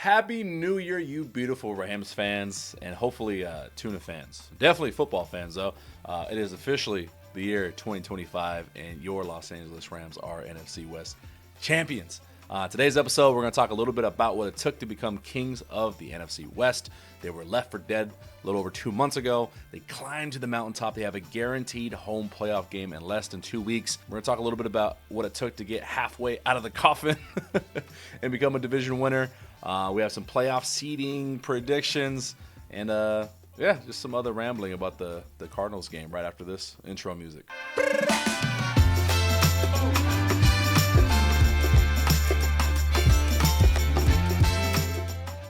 Happy New Year, you beautiful Rams fans, and hopefully Tuna fans. Definitely football fans, though. It is officially the year 2025, and your Los Angeles Rams are NFC West champions. Today's episode, we're going to talk a little bit about what it took to become kings of the NFC West. They were left for dead a little over 2 months ago. They climbed to the mountaintop. They have a guaranteed home playoff game in less than 2 weeks. We're going to talk a little bit about what it took to get halfway out of the coffin and become a division winner. We have some playoff seeding predictions and just some other rambling about the Cardinals game right after this intro music.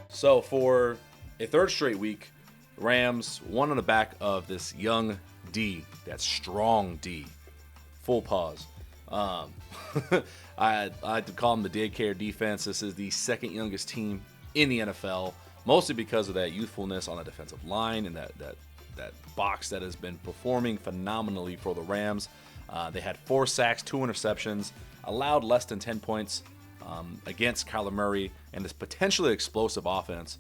So for a third straight week, Rams won on the back of this young D, that strong D. Full pause. I like to call them the daycare defense. This is the second youngest team in the NFL, mostly because of that youthfulness on the defensive line and that box that has been performing phenomenally for the Rams. They had 4 sacks, 2 interceptions, allowed less than 10 points against Kyler Murray and this potentially explosive offense.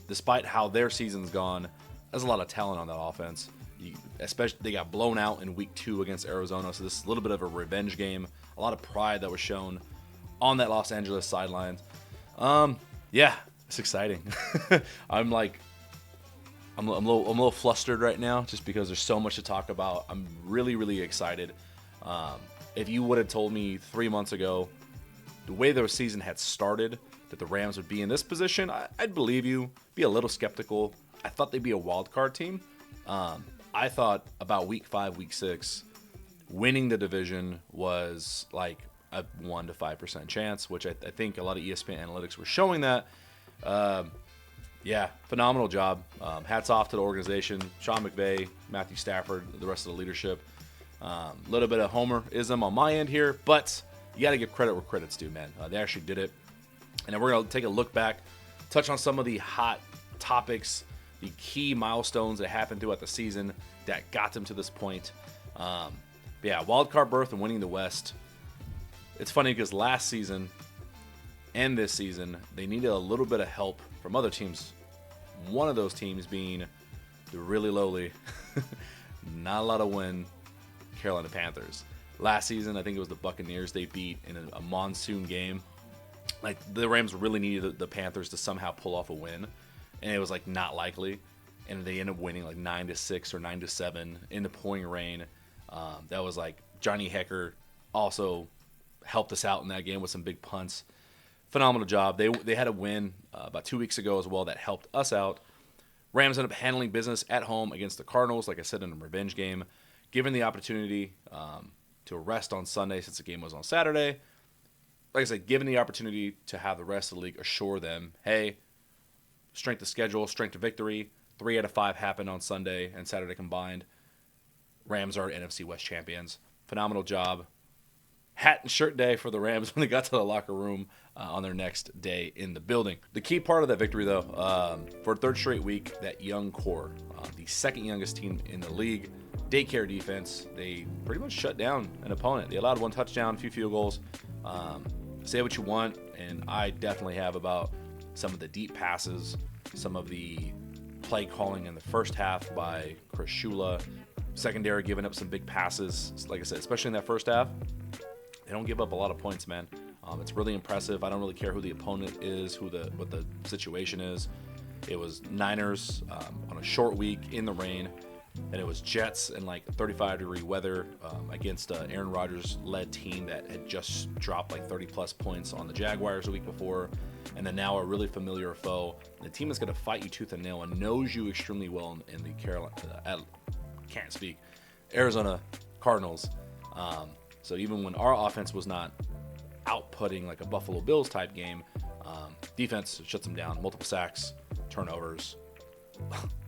Despite how their season's gone, there's a lot of talent on that offense. Especially they got blown out in week 2 against Arizona, so this is a little bit of a revenge game. A lot of pride that was shown on that Los Angeles sidelines. It's exciting. I'm a little flustered right now just because there's so much to talk about. I'm really, really excited. If you would have told me 3 months ago the way their season had started, that the Rams would be in this position, I'd believe you, be a little skeptical. I thought they'd be a wild card team. I thought about week 5, week 6, winning the division was like a 1 to 5% chance, which I think a lot of ESPN analytics were showing that. Phenomenal job. Hats off to the organization, Sean McVay, Matthew Stafford, the rest of the leadership. A little bit of homerism on my end here, but you got to give credit where credit's due, man. They actually did it. And then we're going to take a look back, touch on some of the hot topics, the key milestones that happened throughout the season that got them to this point. Wild card berth and winning the West. It's funny because last season and this season, they needed a little bit of help from other teams. One of those teams being the really lowly, not a lot of win, Carolina Panthers. Last season, I think it was the Buccaneers they beat in a monsoon game. Like, the Rams really needed the Panthers to somehow pull off a win, and it was like not likely. And they ended up winning like 9-6 or 9-7 in the pouring rain. That was like Johnny Hecker also helped us out in that game with some big punts. Phenomenal job. They had a win about 2 weeks ago as well that helped us out. Rams ended up handling business at home against the Cardinals, like I said, in a revenge game. Given the opportunity to rest on Sunday since the game was on Saturday, like I said, given the opportunity to have the rest of the league assure them, hey, strength of schedule, strength of victory, 3 out of 5 happened on Sunday and Saturday combined. Rams are NFC West champions. Phenomenal job. Hat and shirt day for the Rams when they got to the locker room on their next day in the building. The key part of that victory, though, for a third straight week, that young core, the second youngest team in the league, daycare defense, they pretty much shut down an opponent. They allowed 1 touchdown, a few field goals. Say what you want, and I definitely have about some of the deep passes, some of the play calling in the first half by Chris Shula, secondary giving up some big passes. Like I said, especially in that first half, they don't give up a lot of points, man. It's really impressive. I don't really care who the opponent is, what the situation is. It was Niners on a short week in the rain, and it was Jets in like 35-degree weather against an Aaron Rodgers-led team that had just dropped like 30-plus points on the Jaguars the week before, and then now a really familiar foe. And the team that's going to fight you tooth and nail and knows you extremely well in the Arizona Cardinals. So even when our offense was not outputting like a Buffalo Bills type game, defense shuts them down. Multiple sacks, turnovers.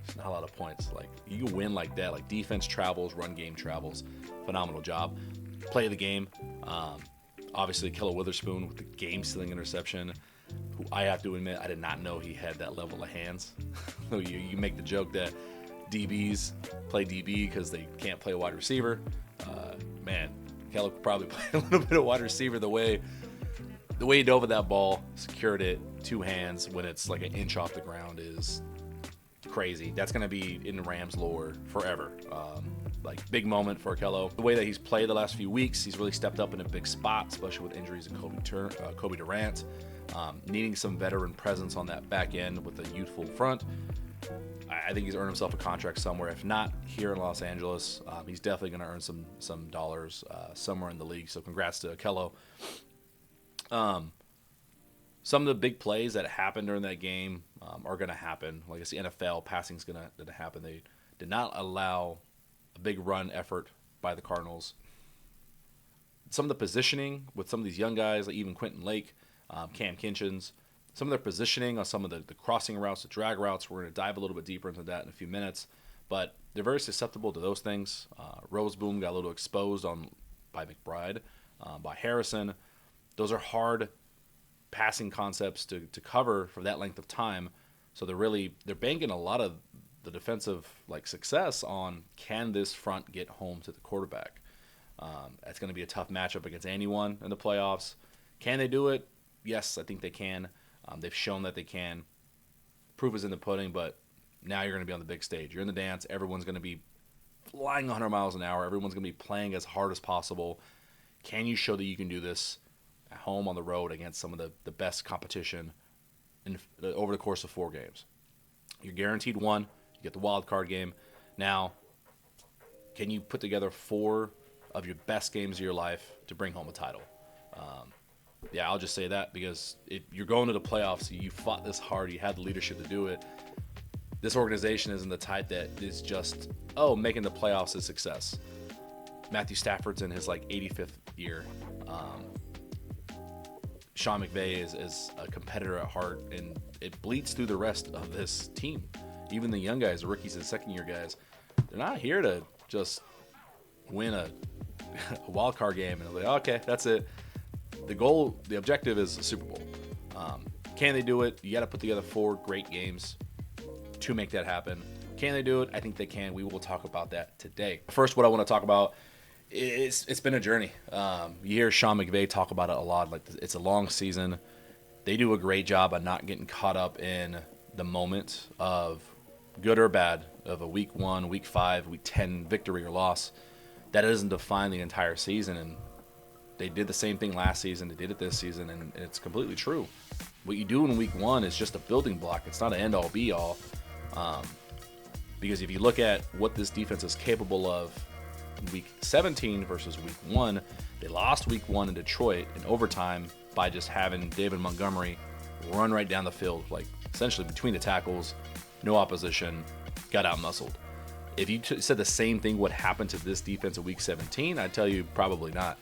It's not a lot of points. Like, you win like that. Like, defense travels, run game travels. Phenomenal job. Play of the game. Obviously, Killer Witherspoon with the game-stealing interception, who I have to admit, I did not know he had that level of hands. You make the joke that DBs play DB because they can't play a wide receiver. Keller could probably play a little bit of wide receiver the way he dove at that ball, secured it, two hands when it's like an inch off the ground is crazy. That's going to be in Rams lore forever. Like, big moment for Kello. The way that he's played the last few weeks, he's really stepped up in a big spot, especially with injuries of Kobe Durant. Needing some veteran presence on that back end with a youthful front. I think he's earned himself a contract somewhere. If not here in Los Angeles, he's definitely going to earn some dollars somewhere in the league. So congrats to Kello. Some of the big plays that happened during that game are going to happen. Like I see, NFL passing is going to happen. They did not allow a big run effort by the Cardinals. Some of the positioning with some of these young guys, like even Quentin Lake, Cam Kinchens, some of their positioning on some of the crossing routes, the drag routes, we're going to dive a little bit deeper into that in a few minutes. But they're very susceptible to those things. Roseboom got a little exposed by McBride, by Harrison. Those are hard passing concepts to cover for that length of time. So they're banking a lot of the defensive success on, can this front get home to the quarterback? It's going to be a tough matchup against anyone in the playoffs. Can they do it? Yes, I think they can. They've shown that they can. Proof is in the pudding, but now you're going to be on the big stage. You're in the dance. Everyone's going to be flying 100 miles an hour. Everyone's going to be playing as hard as possible. Can you show that you can do this at home, on the road, against some of the best competition over the course of 4 games? You're guaranteed one. You get the wild card game. Now, can you put together 4 of your best games of your life to bring home a title? Yeah, I'll just say that, because if you're going to the playoffs, you fought this hard, you had the leadership to do it. This organization isn't the type that is just, making the playoffs a success. Matthew Stafford's in his 85th year. Sean McVay is a competitor at heart, and it bleeds through the rest of this team. Even the young guys, the rookies and second-year guys, they're not here to just win a wild card game and like, okay, that's it. The objective is the Super Bowl. Can they do it? You got to put together 4 great games to make that happen. Can they do it? I think they can. We will talk about that today. First, what I want to talk about is it's been a journey. You hear Sean McVay talk about it a lot. It's a long season. They do a great job of not getting caught up in the moment of good or bad, of a week 1, week 5, week 10 victory or loss. That doesn't define the entire season, and they did the same thing last season. They did it this season, and it's completely true. What you do in week 1 is just a building block. It's not an end-all, be-all. Because if you look at what this defense is capable of in week 17 versus week 1, they lost week 1 in Detroit in overtime by just having David Montgomery run right down the field, essentially between the tackles, no opposition, got out-muscled. If you said the same thing would happen to this defense in week 17, I'd tell you probably not.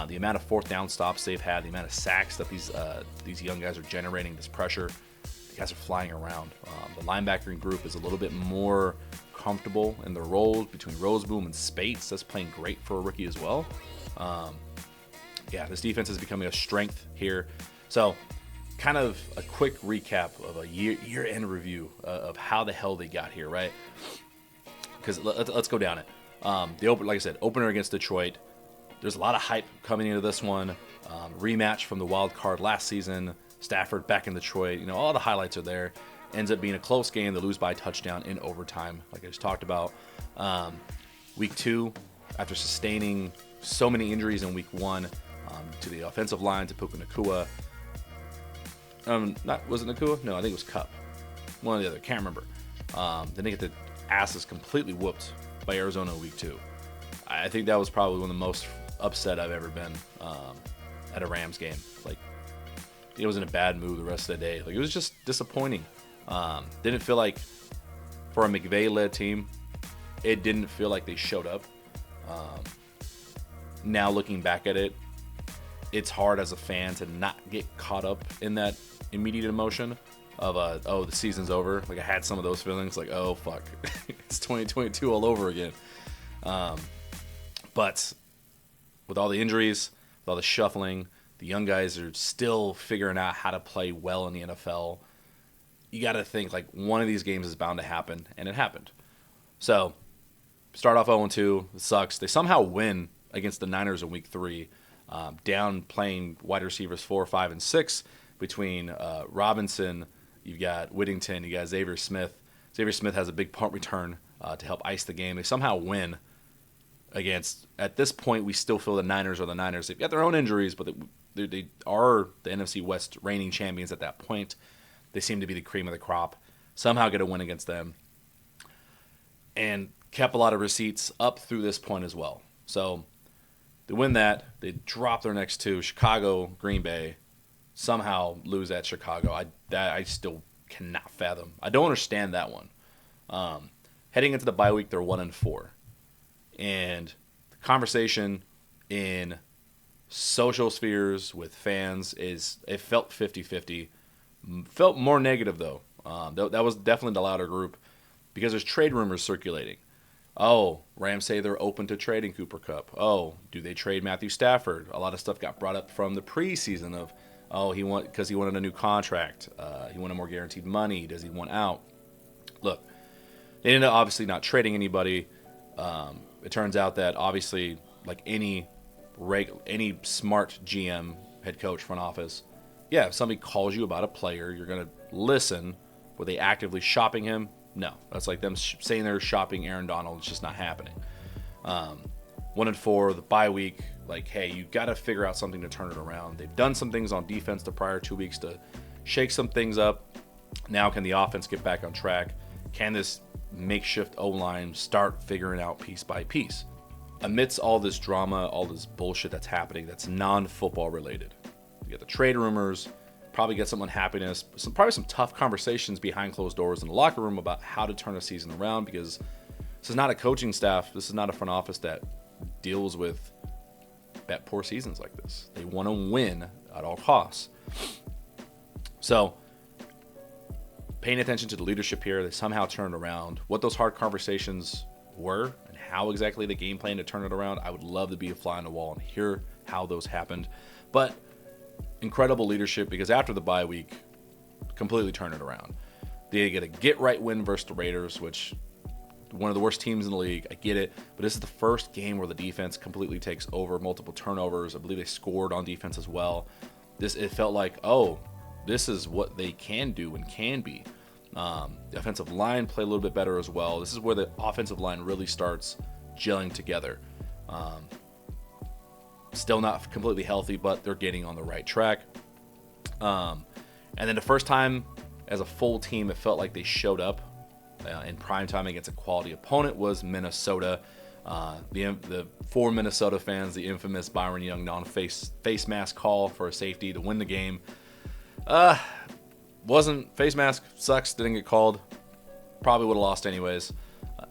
The amount of 4th down stops they've had, the amount of sacks that these young guys are generating, this pressure, the guys are flying around. The linebacking group is a little bit more comfortable in their roles between Roseboom and Spates. That's playing great for a rookie as well. This defense is becoming a strength here. So, kind of a quick recap of a year-end review of how the hell they got here, right? Because let's go down it. Like I said, opener against Detroit. There's a lot of hype coming into this one. Rematch from the wild card last season. Stafford back in Detroit. All the highlights are there. Ends up being a close game. They lose by a touchdown in overtime, like I just talked about. Week 2, after sustaining so many injuries in week 1, to the offensive line, to Puka Nacua. Was it Nacua? No, I think it was Cup. One or the other. Can't remember. Then they get the asses completely whooped by Arizona in week 2. I think that was probably one of the most upset I've ever been at a Rams game. It was in a bad mood the rest of the day. It was just disappointing. Didn't feel like, for a McVay-led team, it didn't feel like they showed up. Now looking back at it, it's hard as a fan to not get caught up in that immediate emotion of the season's over. I had some of those feelings, oh fuck, it's 2022 all over again. But with all the injuries, with all the shuffling, the young guys are still figuring out how to play well in the NFL. You got to think one of these games is bound to happen, and it happened. So start off 0-2. It sucks. They somehow win against the Niners in week 3, down playing wide receivers 4, 5, and 6. between Robinson, you've got Whittington, you got Xavier Smith. Xavier Smith has a big punt return to help ice the game. They somehow win against, at this point, we still feel the Niners are the Niners. They've got their own injuries, but they are the NFC West reigning champions at that point. They seem to be the cream of the crop. Somehow get a win against them. And kept a lot of receipts up through this point as well. So they win that. They drop their next two, Chicago, Green Bay. Somehow lose at Chicago. I still cannot fathom. I don't understand that one. Heading into the bye week, they're 1-4. And the conversation in social spheres with fans it felt 50-50. Felt more negative, though. That was definitely the louder group because there's trade rumors circulating. Oh, Rams say they're open to trading Cooper Kupp. Oh, do they trade Matthew Stafford? A lot of stuff got brought up from the preseason of, because he wanted a new contract. He wanted more guaranteed money. Does he want out? Look, they ended up obviously not trading anybody. It turns out that obviously, like any smart GM, head coach, front office, yeah, if somebody calls you about a player, you're going to listen. Were they actively shopping him? No. That's like them saying they're shopping Aaron Donald. It's just not happening. 1-4, the bye week, like, hey, you got to figure out something to turn it around. They've done some things on defense the prior 2 weeks to shake some things up. Now can the offense get back on track? Can this makeshift O-line start figuring out piece by piece? Amidst all this drama, all this bullshit that's happening that's non-football related. You get the trade rumors, probably get some unhappiness, probably some tough conversations behind closed doors in the locker room about how to turn a season around, because this is not a coaching staff, this is not a front office that deals with poor seasons like this. They want to win at all costs. So, paying attention to the leadership here, they somehow turned around. What those hard conversations were and how exactly the game plan to turn it around, I would love to be a fly on the wall and hear how those happened. But incredible leadership, because after the bye week, completely turned it around. They get a get-right win versus the Raiders, which one of the worst teams in the league. I get it, but this is the first game where the defense completely takes over, multiple turnovers. I believe they scored on defense as well. It felt like, oh, this is what they can do and can be. The offensive line played a little bit better as well. This is where the offensive line really starts gelling together. Still not completely healthy, but they're getting on the right track. And then the first time as a full team, it felt like they showed up in prime time against a quality opponent was Minnesota. The for Minnesota fans, the infamous Byron Young non-face mask call for a safety to win the game. Wasn't face mask, sucks, didn't get called. Probably would have lost anyways.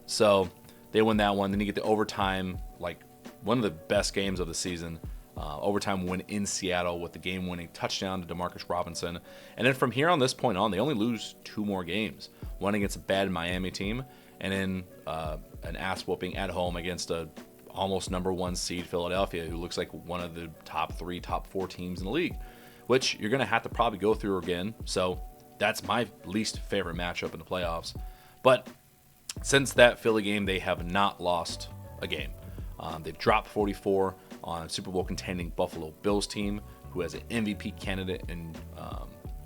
So they win that one. Then you get the overtime, like one of the best games of the season. Overtime win in Seattle with the game-winning touchdown to Demarcus Robinson. And then from here on this point on, they only lose 2 more games. One against a bad Miami team, and then an ass-whooping at home against a almost number 1 seed Philadelphia, who looks like one of the top 3, top 4 teams in the league, which you're going to have to probably go through again. So that's my least favorite matchup in the playoffs. But since that Philly game, they have not lost a game. They've dropped 44 on a Super Bowl contending Buffalo Bills team, who has an MVP candidate in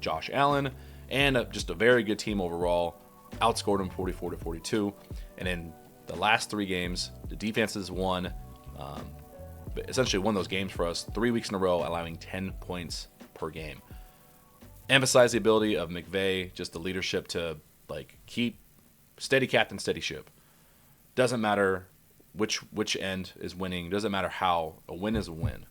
Josh Allen, and just a very good team overall. Outscored them 44-42. And in the last 3 games, the defenses won, essentially won those games for us 3 weeks in a row, allowing 10 points per game. Emphasize the ability of McVay, just the leadership to keep steady captain, steady ship. Doesn't matter which end is winning. Doesn't matter how. A win is a win.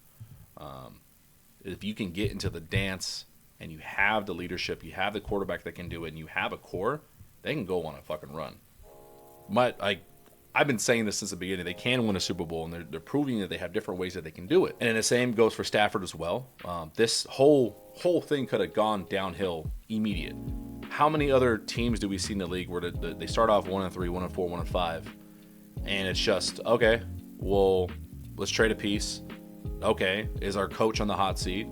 If you can get into the dance and you have the leadership, you have the quarterback that can do it, and you have a core, they can go on a fucking run. I've been saying this since the beginning. They can win a Super Bowl, and they're proving that they have different ways that they can do it. And the same goes for Stafford as well. This whole thing could have gone downhill immediate. How many other teams do we see in the league where they start off 1-3, 1-4, 1-5, and it's just, okay, well, let's trade a piece. Okay, is our coach on the hot seat?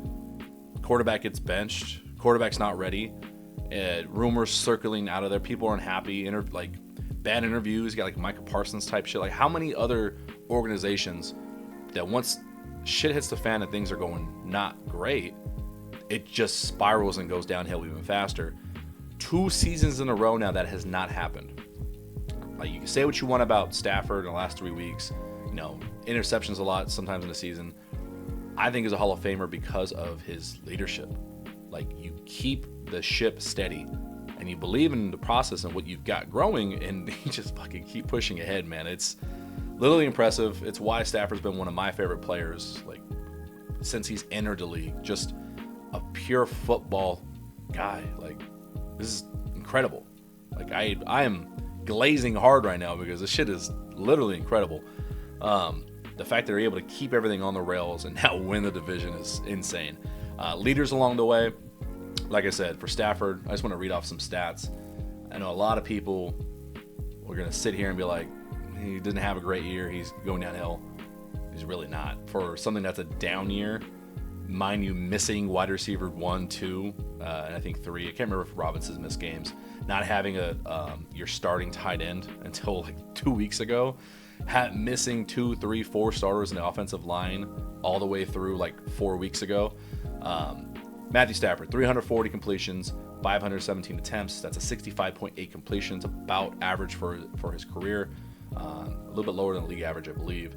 Quarterback gets benched. Quarterback's not ready. Rumors circling out of there. People aren't happy. Bad interviews. You got like Micah Parsons type shit. Like, how many other organizations that once shit hits the fan and things are going not great, it just spirals and goes downhill even faster. 2 seasons in a row now that has not happened. Like, you can say what you want about Stafford in the last 3 weeks, interceptions a lot sometimes in the season. I think he's a Hall of Famer because of his leadership. Like, you keep the ship steady and you believe in the process and what you've got growing, and you just fucking keep pushing ahead, man. It's literally impressive. It's why Stafford's been one of my favorite players, like, since he's entered the league. Just a pure football guy. Like, this is incredible. Like, I am glazing hard right now because this shit is literally incredible. The fact that they're able to keep everything on the rails and now win the division is insane. Leaders along the way, like I said, for Stafford, I just want to read off some stats. I know a lot of people are going to sit here and be like, he didn't have a great year, he's going downhill. He's really not. For something that's a down year, mind you, missing wide receiver 1, 2, and I think 3. I can't remember if Robinson's missed games. Not having your starting tight end until like 2 weeks ago. Missing 2, 3, 4 starters in the offensive line all the way through like 4 weeks ago. Matthew Stafford, 340 completions, 517 attempts. That's a 65.8 completions, about average for his career. A little bit lower than league average, I believe.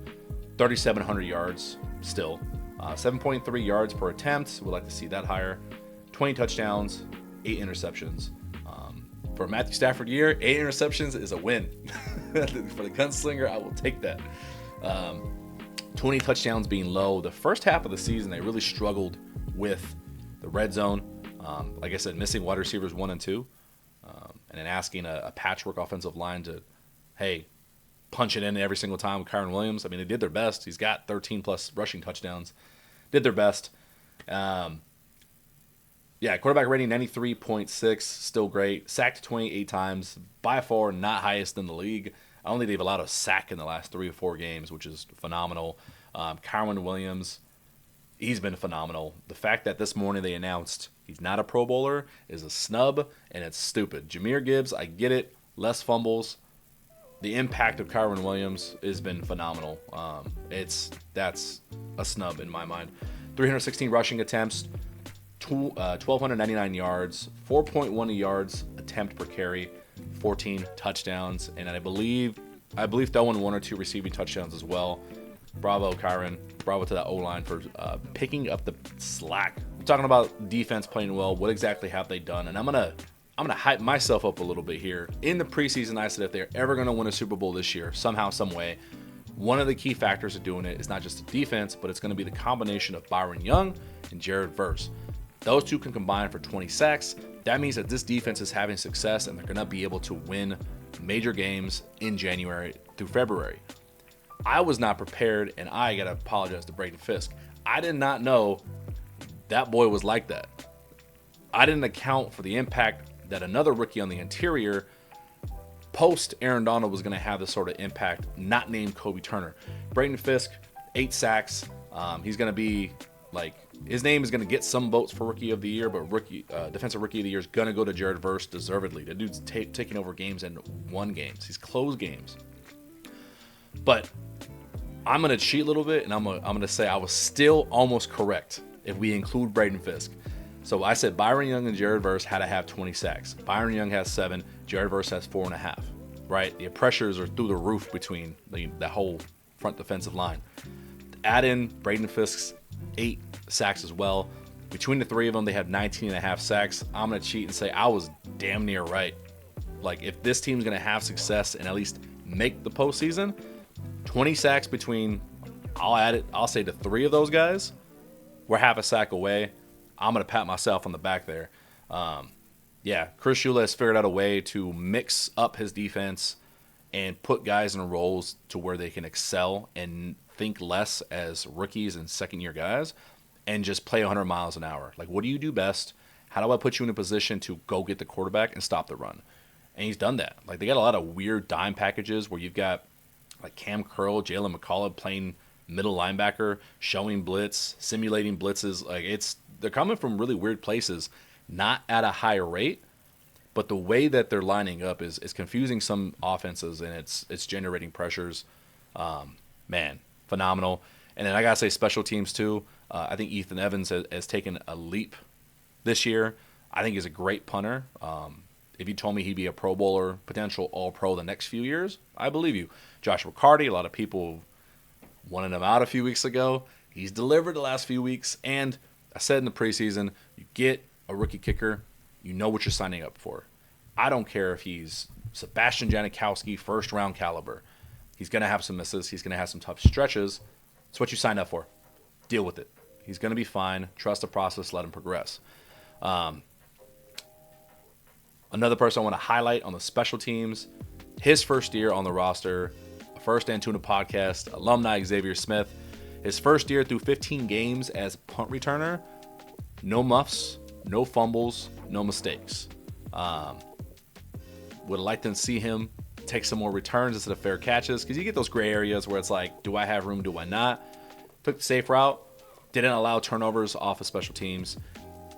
3,700 yards still. 7.3 yards per attempt. We'd like to see that higher. 20 touchdowns, 8 interceptions. For a Matthew Stafford year, 8 interceptions is a win. For the gunslinger, I will take that. 20 touchdowns being low. The first half of the season, they really struggled with the red zone. Like I said, missing wide receivers 1 and 2. And then asking a patchwork offensive line to, hey, punch it in every single time with Kyren Williams. I mean, they did their best. He's got 13-plus rushing touchdowns. Did their best. Quarterback rating 93.6, still great. Sacked 28 times, by far not highest in the league. I don't think they've allowed a sack in the last 3 or 4 games, which is phenomenal. Kyren Williams, he's been phenomenal. The fact that this morning they announced he's not a Pro Bowler is a snub, and it's stupid. Jahmyr Gibbs, I get it, less fumbles. The impact of Kyren Williams has been phenomenal. That's a snub in my mind. 316 rushing attempts. 1,299 yards, 4.1 yards attempt per carry, 14 touchdowns, and I believe throwing 1 or 2 receiving touchdowns as well. Bravo, Kyren. Bravo to that O-line for picking up the slack. We're talking about defense playing well. What exactly have they done? And I'm gonna hype myself up a little bit here. In the preseason, I said if they're ever gonna win a Super Bowl this year, somehow, some way, one of the key factors of doing it is not just the defense, but it's going to be the combination of Byron Young and Jared Verse. Those two can combine for 20 sacks. That means that this defense is having success, and they're going to be able to win major games in January through February. I was not prepared, and I got to apologize to Braden Fisk. I did not know that boy was like that. I didn't account for the impact that another rookie on the interior post Aaron Donald was going to have this sort of impact, not named Kobe Turner. Braden Fisk, 8 sacks. He's going to be like, his name is going to get some votes for Rookie of the Year, but Defensive Rookie of the Year is going to go to Jared Verse deservedly. The dude's taking over games and won games. He's closed games. But I'm going to cheat a little bit, and I'm going to say I was still almost correct if we include Braden Fisk. So I said Byron Young and Jared Verse had to have 20 sacks. Byron Young has 7. Jared Verse has 4.5. Right? The pressures are through the roof between the whole front defensive line. Add in Braden Fisk's 8 sacks as well. Between the 3 of them, they have 19.5 sacks. I'm going to cheat and say I was damn near right. Like, if this team's going to have success and at least make the postseason, 20 sacks between, I'll say the 3 of those guys, we're half a sack away. I'm going to pat myself on the back there. Chris Shula has figured out a way to mix up his defense and put guys in roles to where they can excel and think less as rookies and second-year guys and just play 100 miles an hour. Like, what do you do best? How do I put you in a position to go get the quarterback and stop the run? And he's done that. Like, they got a lot of weird dime packages where you've got, like, Cam Curl, Jalen McCullough playing middle linebacker, showing blitz, simulating blitzes. Like, they're coming from really weird places, not at a high rate, but the way that they're lining up is confusing some offenses, and it's generating pressures. Man, phenomenal. And then I got to say special teams too. I think Ethan Evans has taken a leap this year. I think he's a great punter. If you told me he'd be a Pro Bowler, potential All-Pro the next few years, I believe you. Josh McCarty, a lot of people wanted him out a few weeks ago. He's delivered the last few weeks. And I said in the preseason, you get a rookie kicker, you know what you're signing up for. I don't care if he's Sebastian Janikowski, first-round caliber. He's going to have some misses. He's going to have some tough stretches. It's what you signed up for. Deal with it. He's going to be fine. Trust the process. Let him progress. Another person I want to highlight on the special teams, his first year on the roster, first and Tuna podcast, alumni Xavier Smith. His first year through 15 games as punt returner, no muffs, no fumbles, no mistakes. Would like to see him take some more returns instead of fair catches, because you get those gray areas where it's like, do I have room, do I not? Took the safe route, didn't allow turnovers off of special teams.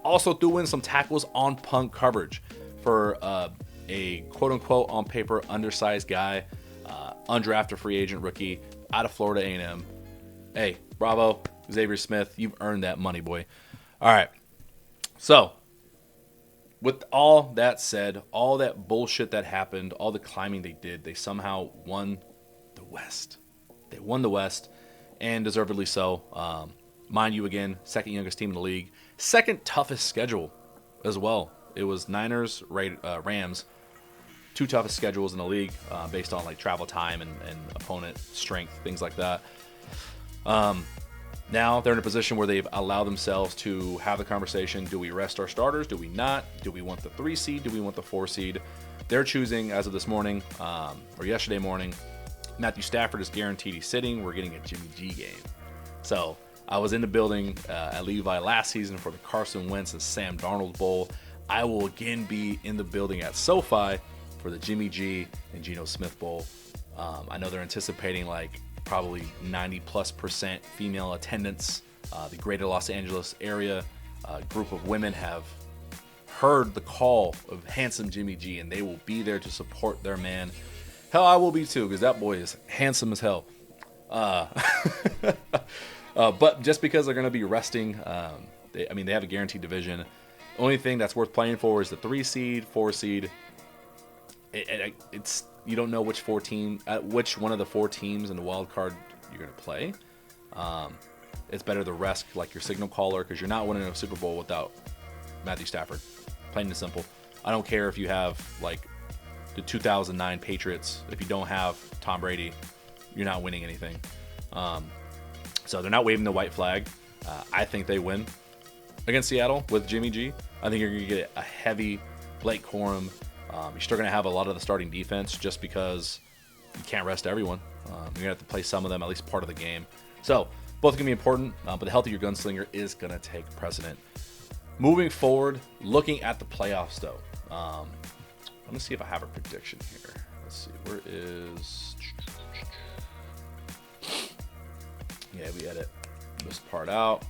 Also threw in some tackles on punt coverage for a quote-unquote on paper undersized guy, undrafted free agent rookie out of Florida A&M. Hey, bravo, Xavier Smith. You've earned that money, boy. All right. So, with all that said, all that bullshit that happened, all the climbing they did, they somehow won the West. They won the West, and deservedly so. Mind you, again, second youngest team in the league. Second toughest schedule as well. It was Niners, Rams, two toughest schedules in the league based on like travel time and opponent strength, things like that. Now they're in a position where they've allowed themselves to have the conversation. Do we rest our starters? Do we not? Do we want the 3 seed? Do we want the 4 seed? They're choosing, as of this morning or yesterday morning, Matthew Stafford is guaranteed he's sitting. We're getting a Jimmy G game. So I was in the building at Levi last season for the Carson Wentz and Sam Darnold Bowl. I will again be in the building at SoFi for the Jimmy G and Geno Smith Bowl. I know they're anticipating like probably 90+% female attendance. The greater Los Angeles area group of women have heard the call of handsome Jimmy G, and they will be there to support their man. Hell, I will be too, because that boy is handsome as hell. But just because they're going to be resting, they have a guaranteed division. Only thing that's worth playing for is the 3 seed, 4 seed. It's you don't know which one of the 4 teams in the wild card you're going to play. It's better to rest like your signal caller, because you're not winning a Super Bowl without Matthew Stafford. Plain and simple. I don't care if you have like the 2009 Patriots. If you don't have Tom Brady, you're not winning anything. So they're not waving the white flag. I think they win against Seattle with Jimmy G. I think you're going to get a heavy Blake Corum. You're still going to have a lot of the starting defense just because you can't rest everyone. You're going to have to play some of them at least part of the game. So both going to be important, but the health of your gunslinger is going to take precedent. Moving forward, looking at the playoffs though. Let me see if I have a prediction here. Let's see. Where is... Yeah, we edit this part out.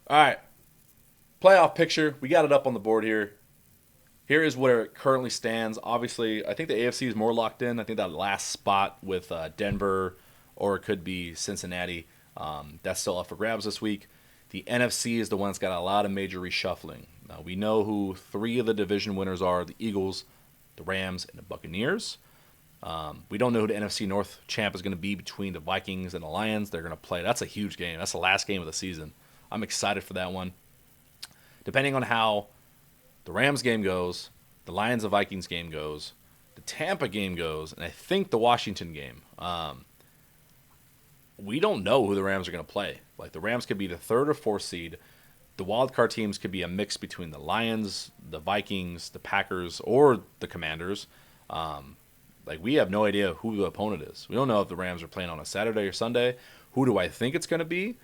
All right, playoff picture. We got it up on the board here. Here is where it currently stands. Obviously, I think the AFC is more locked in. I think that last spot with Denver, or it could be Cincinnati, that's still up for grabs this week. The NFC is the one that's got a lot of major reshuffling. Now, we know who 3 of the division winners are: the Eagles, the Rams, and the Buccaneers. We don't know who the NFC North champ is going to be between the Vikings and the Lions. They're going to play. That's a huge game. That's the last game of the season. I'm excited for that one. Depending on how the Rams game goes, the Lions and Vikings game goes, the Tampa game goes, and I think the Washington game, we don't know who the Rams are going to play. Like, the Rams could be the 3rd or 4th seed. The wildcard teams could be a mix between the Lions, the Vikings, the Packers, or the Commanders. We have no idea who the opponent is. We don't know if the Rams are playing on a Saturday or Sunday. Who do I think it's going to be?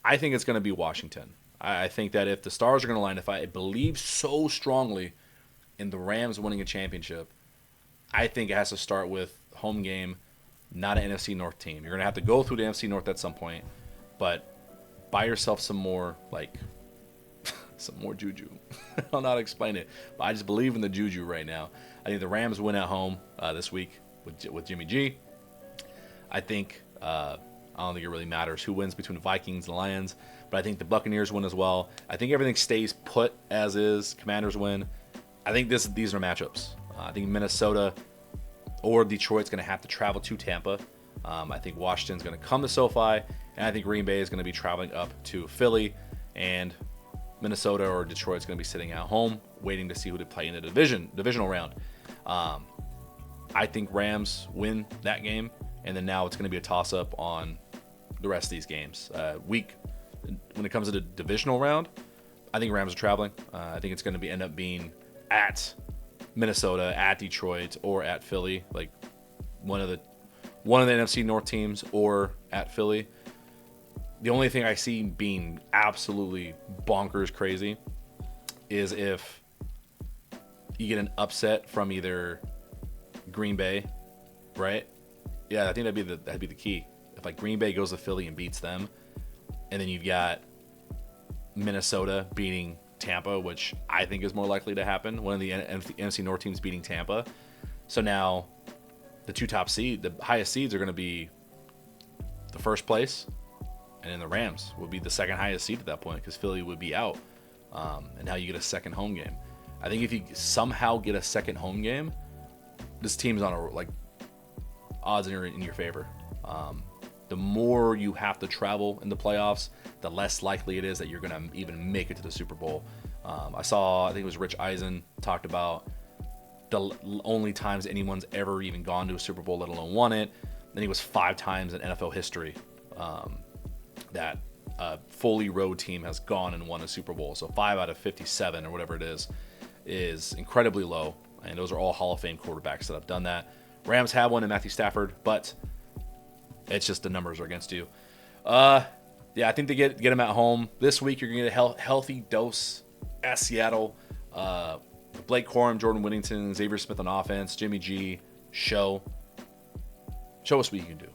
I think it's going to be Washington. I think that if the stars are going to line, if I believe so strongly in the Rams winning a championship, I think it has to start with home game, not an NFC North team. You're going to have to go through the NFC North at some point, but buy yourself some more, some more juju. I'll not explain it, but I just believe in the juju right now. I think the Rams win at home this week with Jimmy G. I think I don't think it really matters who wins between the Vikings and the Lions, but I think the Buccaneers win as well. I think everything stays put as is. Commanders win. I think these are matchups. I think Minnesota or Detroit's going to have to travel to Tampa. I think Washington's going to come to SoFi, and I think Green Bay is going to be traveling up to Philly, and Minnesota or Detroit's going to be sitting at home waiting to see who to play in the divisional round. I think Rams win that game, and then now it's going to be a toss-up on the rest of these games. When it comes to the divisional round, I think Rams are traveling. I think it's going to end up being at Minnesota, at Detroit, or at Philly, like one of the NFC North teams, or at Philly. The only thing I see being absolutely bonkers crazy is if you get an upset from either Green Bay, right? Yeah, I think that'd be the key. If like Green Bay goes to Philly and beats them, and then you've got Minnesota beating Tampa, which I think is more likely to happen. One of the NFC North teams beating Tampa. So now the highest seeds are going to be the first place, and then the Rams would be the second highest seed at that point because Philly would be out. And now you get a second home game. I think if you somehow get a second home game, this team's on odds are in your favor. The more you have to travel in the playoffs, the less likely it is that you're going to even make it to the Super Bowl. I think it was Rich Eisen talked about the only times anyone's ever even gone to a Super Bowl, let alone won it. Then he was 5 times in NFL history that a fully road team has gone and won a Super Bowl. So 5 out of 57 or whatever it is incredibly low. And those are all Hall of Fame quarterbacks that have done that. Rams have one in Matthew Stafford, but it's just the numbers are against you. I think they get him at home. This week you're going to get a healthy dose at Seattle. Blake Corum, Jordan Whittington, Xavier Smith on offense, Jimmy G. Show us what you can do.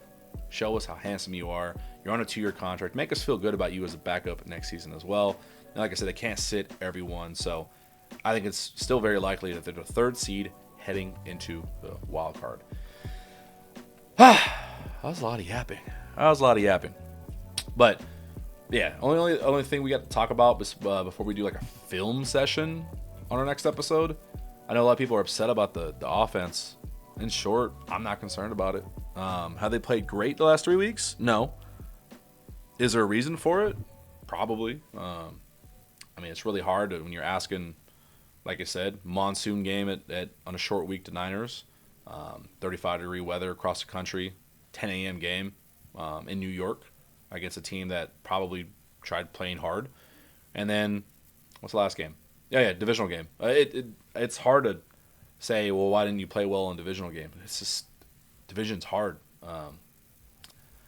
Show us how handsome you are. You're on a 2-year contract. Make us feel good about you as a backup next season as well. And like I said, they can't sit everyone. So I think it's still very likely that they're the 3rd seed heading into the wild card. That was a lot of yapping. But yeah, only thing we got to talk about before we do like a film session on our next episode. I know a lot of people are upset about the offense. In short, I'm not concerned about it. Have they played great the last 3 weeks? No. Is there a reason for it? Probably. It's really hard when you're asking, like I said, monsoon game on a short week to Niners, 35-degree weather across the country, 10 a.m. game in New York against a team that probably tried playing hard. And then, what's the last game? Yeah, divisional game. It's hard to say, well, why didn't you play well in divisional game? It's just, division's hard.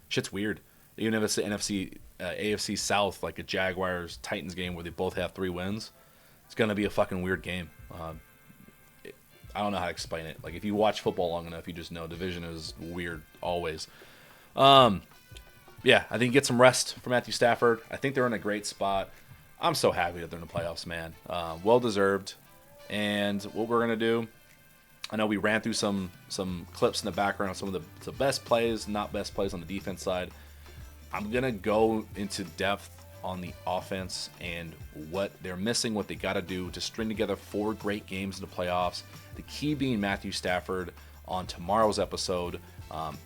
Shit's weird. Even if it's the AFC South, like a Jaguars-Titans game where they both have 3 wins, it's going to be a fucking weird game. I don't know how to explain it. Like, if you watch football long enough, you just know division is weird always. I think get some rest for Matthew Stafford. I think they're in a great spot. I'm so happy that they're in the playoffs, man. Well-deserved. And what we're going to do, I know we ran through some clips in the background, some of the best plays, not best plays on the defense side. I'm going to go into depth on the offense and what they're missing, what they got to do to string together 4 great games in the playoffs. The key being Matthew Stafford on tomorrow's episode.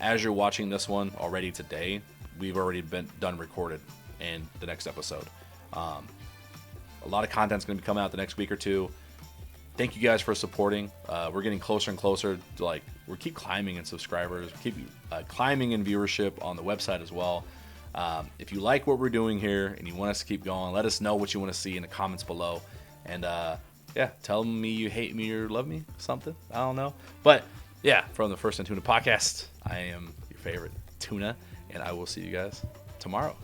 As you're watching this one already today, we've already been done recorded in the next episode. A lot of content's going to be coming out the next week or two. Thank you guys for supporting. We're getting closer and closer to we keep climbing in subscribers, we keep climbing in viewership on the website as well. If you like what we're doing here and you want us to keep going, let us know what you want to see in the comments below. And tell me you hate me or love me, something. I don't know. But yeah, from the First and Tuna podcast, I am your favorite Tuna, and I will see you guys tomorrow.